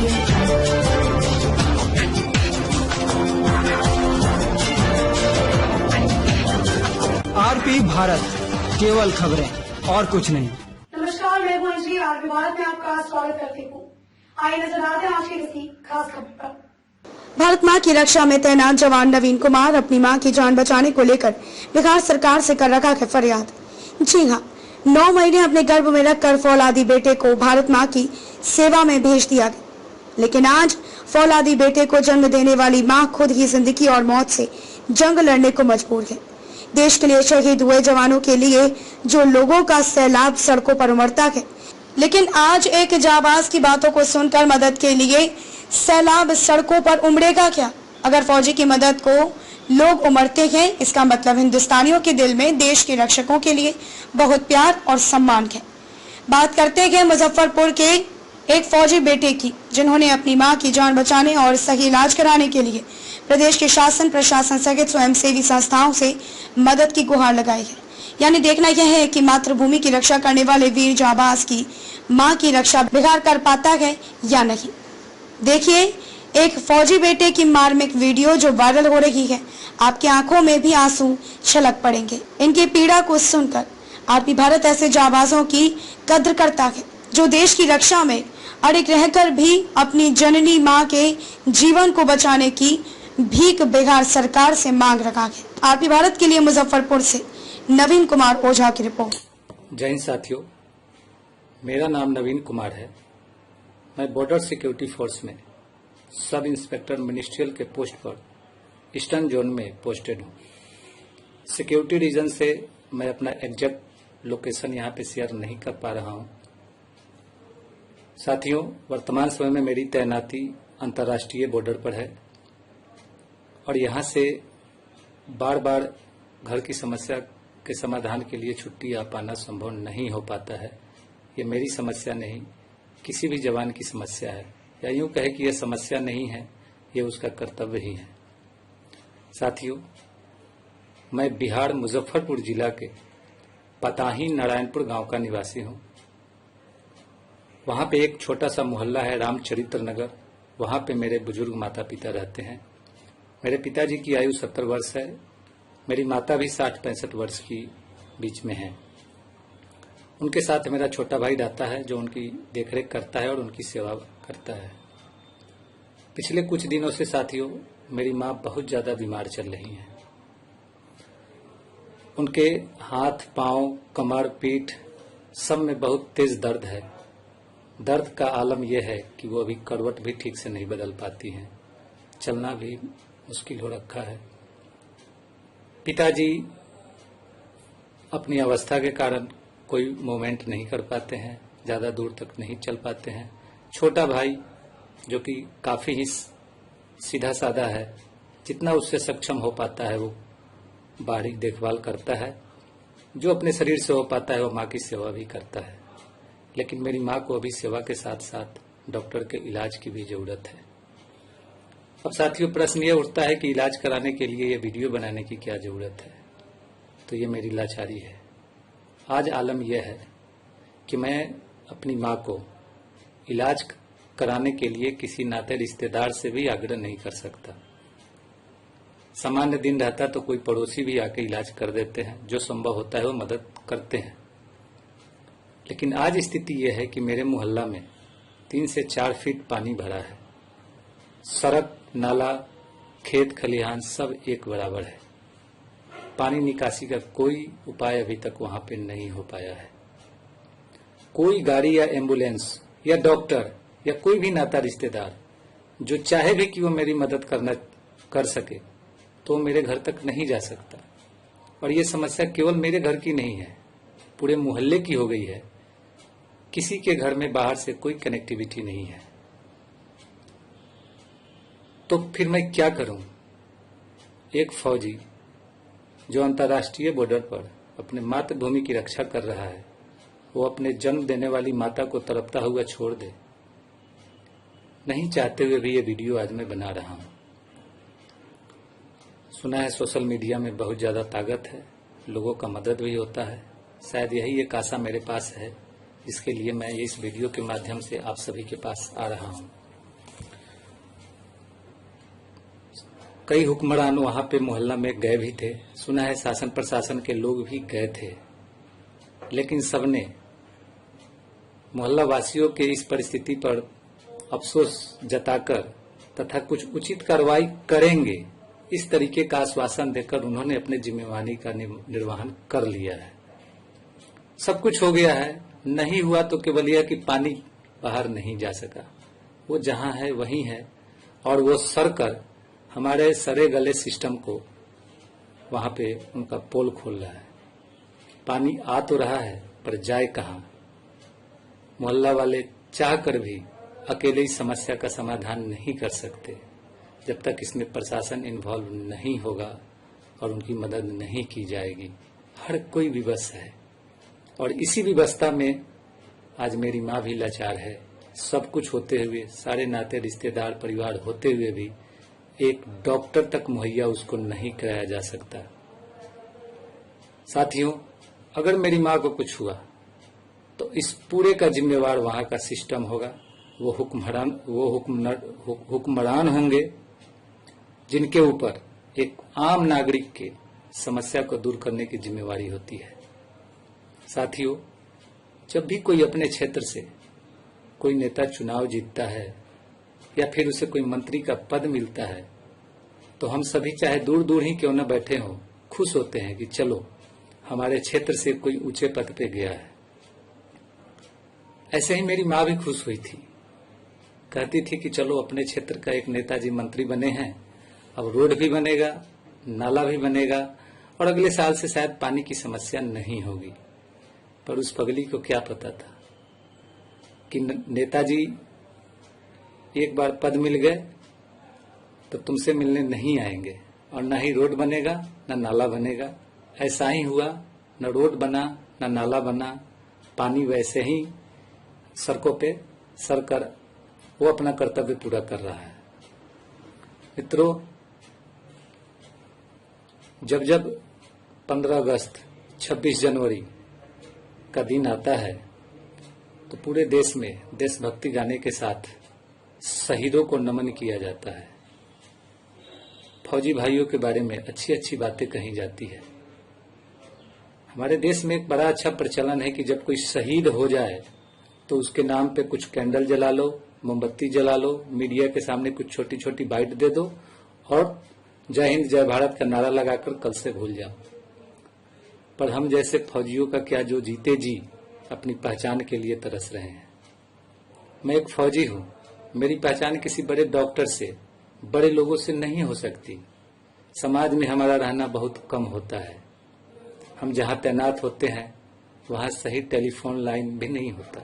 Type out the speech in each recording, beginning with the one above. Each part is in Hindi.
आरपी भारत, केवल खबरें और कुछ नहीं। नमस्कार, मैं हूं अंजलि। आरपी भारत में आपका स्वागत करती हूं। आइए नजर आते हैं आज की किसी खास खबर पर। भारत मां की रक्षा में तैनात जवान नवीन कुमार अपनी मां की जान बचाने को लेकर बिहार सरकार से कर रखा है फरियाद। जी हां, 9 महीने अपने गर्भ में रखकर फौलादी बेटे को भारत मां की सेवा में भेज दिया गया, लेकिन आज फौलादी बेटे को जन्म देने वाली मां खुद ही जिंदगी और मौत से जंग लड़ने को मजबूर है। देश के लिए शहीद हुए जवानों के लिए जो लोगों का सैलाब सड़कों पर उमड़ता है, लेकिन आज एक जाबाज की बातों को सुनकर मदद के लिए सैलाब सड़कों पर उमड़ेगा क्या? अगर फौजी की मदद को लोग उमड़ते हैं, इसका मतलब हिंदुस्तानियों के दिल में देश के रक्षकों के लिए बहुत प्यार और सम्मान है। बात करते हैं मुजफ्फरपुर के एक फौजी बेटे की, जिन्होंने अपनी मां की जान बचाने और सही इलाज कराने के लिए प्रदेश के शासन प्रशासन सहित स्वयंसेवी संस्थाओं से मदद की गुहार लगाई है। यानी देखना यह है कि मातृभूमि की रक्षा करने वाले वीर जाबाज की मां की रक्षा बिहार कर पाता है या नहीं। देखिए एक फौजी बेटे की मार्मिक वीडियो जो वायरल हो रही है। आपकी आंखों में भी आंसू छलक पड़ेंगे। इनकी पीड़ा को सुनकर आरपी भारत ऐसे जाबाजों की कद्र करता है जो देश की रक्षा में अड़िग रहकर भी अपनी जननी मां के जीवन को बचाने की भीख बिहार सरकार से मांग रखा है। आरपी भारत के लिए मुजफ्फरपुर से नवीन कुमार ओझा की रिपोर्ट। जय हिंद साथियों, मेरा नाम नवीन कुमार है। मैं बॉर्डर सिक्योरिटी फोर्स में सब इंस्पेक्टर मिनिस्ट्रियल के पोस्ट पर ईस्टर्न जोन में पोस्टेड हूँ। सिक्योरिटी रीजन से मैं अपना एग्जैक्ट लोकेशन यहाँ पे शेयर नहीं कर पा रहा हूँ। साथियों, वर्तमान समय में मेरी तैनाती अंतर्राष्ट्रीय बॉर्डर पर है और यहाँ से बार बार घर की समस्या के समाधान के लिए छुट्टी आ पाना संभव नहीं हो पाता है। ये मेरी समस्या नहीं, किसी भी जवान की समस्या है, या यूं कहे कि यह समस्या नहीं है, ये उसका कर्तव्य ही है। साथियों, मैं बिहार मुजफ्फरपुर जिला के पताही नारायणपुर गांव का निवासी हूं। वहां पे एक छोटा सा मोहल्ला है रामचरित्र नगर। वहां पे मेरे बुजुर्ग माता पिता रहते हैं। मेरे पिताजी की आयु 70 वर्ष है। मेरी माता भी 60-65 वर्ष की बीच में है। उनके साथ मेरा छोटा भाई रहता है जो उनकी देखरेख करता है और उनकी सेवा करता है। पिछले कुछ दिनों से साथियों, मेरी माँ बहुत ज्यादा बीमार चल रही हैं। उनके हाथ, पांव, कमर, पीठ सब में बहुत तेज दर्द है। दर्द का आलम यह है कि वो अभी करवट भी ठीक से नहीं बदल पाती हैं। चलना भी मुश्किल हो रखा है। पिताजी अपनी अवस्था के कारण कोई मूवमेंट नहीं कर पाते हैं, ज्यादा दूर तक नहीं चल पाते हैं। छोटा भाई जो कि काफी ही सीधा साधा है, जितना उससे सक्षम हो पाता है वो बारीक देखभाल करता है। जो अपने शरीर से हो पाता है वो माँ की सेवा भी करता है। लेकिन मेरी माँ को अभी सेवा के साथ साथ डॉक्टर के इलाज की भी जरूरत है। अब साथियों, प्रश्न ये उठता है कि इलाज कराने के लिए ये वीडियो बनाने की क्या जरूरत है? तो ये मेरी लाचारी है। आज आलम यह है कि मैं अपनी माँ को इलाज कराने के लिए किसी नाते रिश्तेदार से भी आग्रह नहीं कर सकता। सामान्य दिन रहता तो कोई पड़ोसी भी आके इलाज कर देते हैं, जो संभव होता है वो मदद करते हैं। लेकिन आज स्थिति यह है कि मेरे मोहल्ला में 3 से 4 फीट पानी भरा है। सड़क, नाला, खेत खलिहान सब एक बराबर है। पानी निकासी का कोई उपाय अभी तक वहां पे नहीं हो पाया है। कोई गाड़ी या एम्बुलेंस या डॉक्टर या कोई भी नाता रिश्तेदार जो चाहे भी कि वो मेरी मदद कर सके तो मेरे घर तक नहीं जा सकता। और ये समस्या केवल मेरे घर की नहीं है, पूरे मोहल्ले की हो गई है। किसी के घर में बाहर से कोई कनेक्टिविटी नहीं है। तो फिर मैं क्या करूं? एक फौजी जो अंतर्राष्ट्रीय बॉर्डर पर अपने मातृभूमि की रक्षा कर रहा है, वो अपने जन्म देने वाली माता को तड़पता हुआ छोड़ दे? नहीं चाहते हुए भी ये वीडियो आज मैं बना रहा हूं। सुना है सोशल मीडिया में बहुत ज्यादा ताकत है, लोगों का मदद भी होता है। शायद यही एक आशा मेरे पास है, जिसके लिए मैं इस वीडियो के माध्यम से आप सभी के पास आ रहा हूं। कई हुक्मरान वहां पे मोहल्ला में गए भी थे, सुना है शासन प्रशासन के लोग भी गए थे, लेकिन सबने मोहल्ला वासियों के इस परिस्थिति पर अफसोस जताकर तथा कुछ उचित कार्रवाई करेंगे इस तरीके का आश्वासन देकर उन्होंने अपनी जिम्मेवारी का निर्वहन कर लिया है। सब कुछ हो गया है, नहीं हुआ तो केवल यह कि पानी बाहर नहीं जा सका, वो जहां है वहीं है और वो सरकर हमारे सरे गले सिस्टम को वहां पे उनका पोल खोल रहा है। पानी आ तो रहा है पर जाए कहां? मोहल्ला वाले चाह कर भी अकेले इस समस्या का समाधान नहीं कर सकते जब तक इसमें प्रशासन इन्वॉल्व नहीं होगा और उनकी मदद नहीं की जाएगी। हर कोई विवश है और इसी व्यवस्था में आज मेरी माँ भी लाचार है। सब कुछ होते हुए, सारे नाते रिश्तेदार परिवार होते हुए भी एक डॉक्टर तक मुहैया उसको नहीं कराया जा सकता। साथियों, अगर मेरी माँ को कुछ हुआ तो इस पूरे का जिम्मेवार वहां का सिस्टम होगा। वो हुक्मरान होंगे जिनके ऊपर एक आम नागरिक के समस्या को दूर करने की जिम्मेवारी होती है। साथियों, जब भी कोई अपने क्षेत्र से कोई नेता चुनाव जीतता है या फिर उसे कोई मंत्री का पद मिलता है तो हम सभी चाहे दूर दूर ही क्यों न बैठे हों, खुश होते हैं कि चलो हमारे क्षेत्र से कोई ऊंचे पद पे गया है। ऐसे ही मेरी माँ भी खुश हुई थी, कहती थी कि चलो अपने क्षेत्र का एक नेताजी मंत्री बने हैं, अब रोड भी बनेगा, नाला भी बनेगा और अगले साल से शायद पानी की समस्या नहीं होगी। पर उस पगली को क्या पता था कि नेताजी एक बार पद मिल गए तो तुमसे मिलने नहीं आएंगे और न ही रोड बनेगा न नाला बनेगा। ऐसा ही हुआ, न रोड बना न नाला बना, पानी वैसे ही सड़कों पे सरकार वो अपना कर्तव्य पूरा कर रहा है। मित्रों, जब जब 15 अगस्त 26 जनवरी का दिन आता है तो पूरे देश में देशभक्ति गाने के साथ शहीदों को नमन किया जाता है। फौजी भाइयों के बारे में अच्छी अच्छी बातें कही जाती है। हमारे देश में एक बड़ा अच्छा प्रचलन है कि जब कोई शहीद हो जाए तो उसके नाम पे कुछ कैंडल जला लो, मोमबत्ती जला लो, मीडिया के सामने कुछ छोटी छोटी बाइट दे दो और जय हिंद जय भारत का नारा लगाकर कल से भूल जाओ। पर हम जैसे फौजियों का क्या, जो जीते जी अपनी पहचान के लिए तरस रहे हैं। मैं एक फौजी हूं, मेरी पहचान किसी बड़े डॉक्टर से, बड़े लोगों से नहीं हो सकती। समाज में हमारा रहना बहुत कम होता है। हम जहां तैनात होते हैं वहां सही टेलीफोन लाइन भी नहीं होता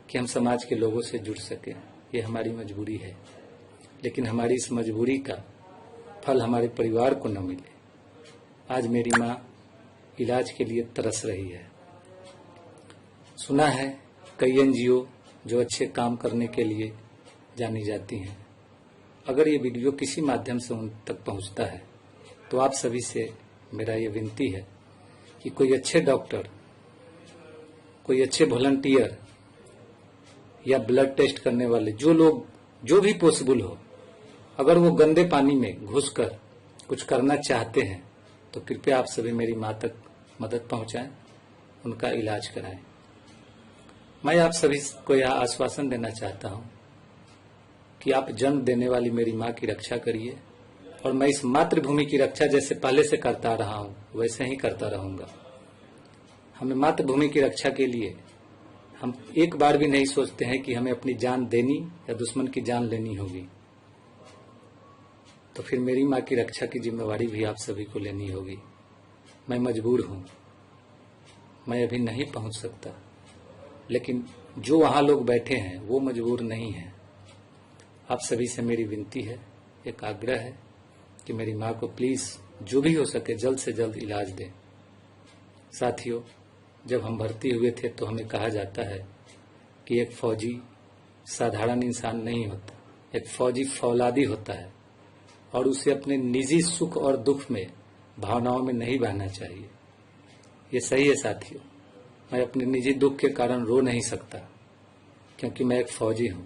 कि हम समाज के लोगों से जुड़ सकें। ये हमारी मजबूरी है, लेकिन हमारी इस मजबूरी का फल हमारे परिवार को न मिले। आज मेरी माँ इलाज के लिए तरस रही है। सुना है कई एनजीओ जो अच्छे काम करने के लिए जानी जाती हैं। अगर ये वीडियो किसी माध्यम से उन तक पहुंचता है तो आप सभी से मेरा ये विनती है कि कोई अच्छे डॉक्टर, कोई अच्छे वॉलंटियर या ब्लड टेस्ट करने वाले, जो लोग, जो भी पॉसिबल हो, अगर वो गंदे पानी में घुसकर कुछ करना चाहते हैं तो कृपया आप सभी मेरी माँ तक मदद पहुंचाएं, उनका इलाज कराएं। मैं आप सभी को यह आश्वासन देना चाहता हूं कि आप जन्म देने वाली मेरी माँ की रक्षा करिए और मैं इस मातृभूमि की रक्षा जैसे पहले से करता रहा हूं वैसे ही करता रहूंगा। हमें मातृभूमि की रक्षा के लिए हम एक बार भी नहीं सोचते हैं कि हमें अपनी जान देनी या दुश्मन की जान लेनी होगी। तो फिर मेरी माँ की रक्षा की जिम्मेवारी भी आप सभी को लेनी होगी। मैं मजबूर हूं, मैं अभी नहीं पहुंच सकता, लेकिन जो वहां लोग बैठे हैं वो मजबूर नहीं है। आप सभी से मेरी विनती है, एक आग्रह है कि मेरी माँ को प्लीज जो भी हो सके जल्द से जल्द इलाज दें। साथियों, जब हम भर्ती हुए थे तो हमें कहा जाता है कि एक फौजी साधारण इंसान नहीं होता, एक फौजी फौलादी होता है और उसे अपने निजी सुख और दुख में, भावनाओं में नहीं बहना चाहिए। ये सही है साथियों, मैं अपने निजी दुख के कारण रो नहीं सकता क्योंकि मैं एक फौजी हूं,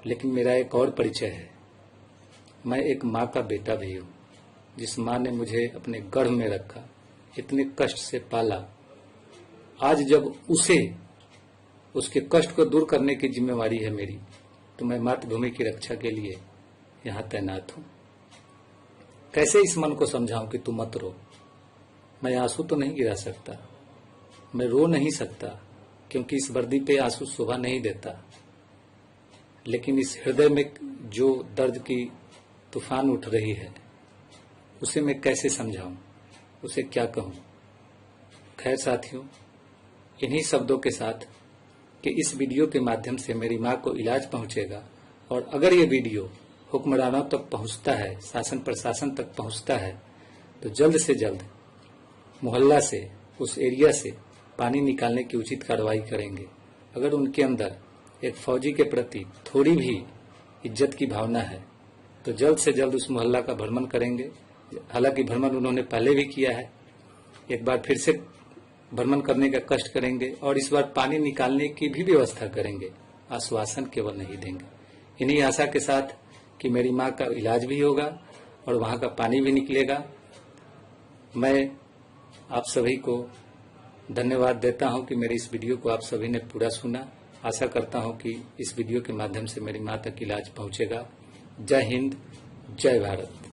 लेकिन मेरा एक और परिचय है। मैं एक माँ का बेटा भी हूँ, जिस माँ ने मुझे अपने गर्भ में रखा, इतने कष्ट से पाला। आज जब उसके कष्ट को दूर करने की जिम्मेवारी है मेरी, तो मैं मातृभूमि की रक्षा के लिए यहाँ तैनात हूँ। कैसे इस मन को समझाऊं कि तू मत रो। मैं आंसू तो नहीं गिरा सकता, मैं रो नहीं सकता, क्योंकि इस वर्दी पे आंसू शोभा नहीं देता। लेकिन इस हृदय में जो दर्द की तूफान उठ रही है, उसे मैं कैसे समझाऊं, उसे क्या कहूं। खैर साथियों, इन्हीं शब्दों के साथ कि इस वीडियो के माध्यम से मेरी मां को इलाज पहुंचेगा, और अगर ये वीडियो हुक्मरानों तक पहुंचता है, शासन प्रशासन तक पहुंचता है, तो जल्द से जल्द मोहल्ला से, उस एरिया से पानी निकालने की उचित कार्रवाई करेंगे। अगर उनके अंदर एक फौजी के प्रति थोड़ी भी इज्जत की भावना है, तो जल्द से जल्द उस मोहल्ला का भ्रमण करेंगे। हालांकि भ्रमण उन्होंने पहले भी किया है, एक बार फिर से भ्रमण करने का कष्ट करेंगे, और इस बार पानी निकालने की भी व्यवस्था करेंगे। आश्वासन केवल नहीं देंगे। इन्हीं आशा के साथ कि मेरी मां का इलाज भी होगा और वहां का पानी भी निकलेगा, मैं आप सभी को धन्यवाद देता हूं कि मेरी इस वीडियो को आप सभी ने पूरा सुना। आशा करता हूं कि इस वीडियो के माध्यम से मेरी मां तक इलाज पहुंचेगा। जय हिंद, जय भारत।